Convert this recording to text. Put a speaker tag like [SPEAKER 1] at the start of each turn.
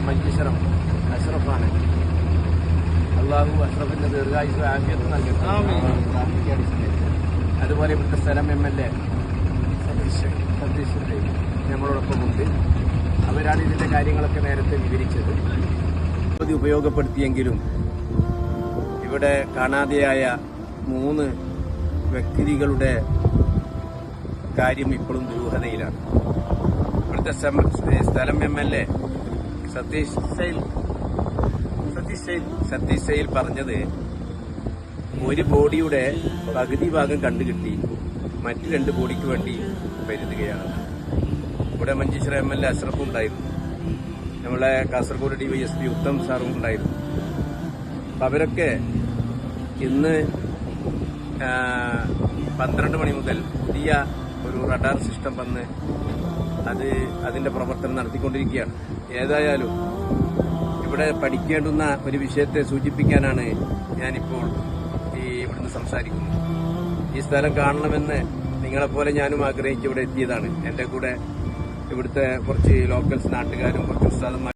[SPEAKER 1] മഞ്ചേശ്വരം അഷ്റഫാണ്. അള്ളാഹു അഷ്റഫിന്റെ ദീർഘായുസ് ആഫിയത്ത് നൽകട്ടെ. അതുപോലെ ഇവിടുത്തെ സ്ഥലം MLA സതീഷ് നമ്മളോടൊപ്പമുണ്ട്. അവരാണ് ഇതിന്റെ കാര്യങ്ങളൊക്കെ നേരത്തെ വിവരിച്ചത്. ഇത് ഉപയോഗപ്പെടുത്തിയെങ്കിലും ഇവിടെ കാണാതെയായ 3 വ്യക്തികളുടെ കാര്യം ഇപ്പോഴും ദുരൂഹതയിലാണ്. ഇവിടുത്തെ സ്ഥലം MLA സതീഷ് സെയിൽ പറഞ്ഞത് ഒരു ബോഡിയുടെ പകുതി ഭാഗം കണ്ടുകിട്ടി മറ്റു 2 ബോഡിക്ക് വേണ്ടി കരുതുകയാണ്. ഇവിടെ മഞ്ചേശ്വരം MLA അഷ്റഫും ഉണ്ടായിരുന്നു, നമ്മളെ കാസർഗോഡ് DYSP ഉത്തം സാറും ഉണ്ടായിരുന്നു. അപ്പം അവരൊക്കെ ഇന്ന് 12 മണി മുതൽ പുതിയ ഒരു റഡാർ സിസ്റ്റം വന്ന് അതിന്റെ പ്രവർത്തനം നടത്തിക്കൊണ്ടിരിക്കുകയാണ്. ഏതായാലും ഇവിടെ പഠിക്കേണ്ടുന്ന ഒരു വിഷയത്തെ സൂചിപ്പിക്കാനാണ് ഞാനിപ്പോൾ ഇവിടുന്ന് സംസാരിക്കുന്നത്. ഈ സ്ഥലം കാണണമെന്ന് നിങ്ങളെപ്പോലെ ഞാനും ആഗ്രഹിച്ച് ഇവിടെ എത്തിയതാണ്. എൻ്റെ കൂടെ ഇവിടുത്തെ കുറച്ച് ലോക്കൽസ് നാട്ടുകാരും കുറച്ച് ഉസ്താദന്മാരും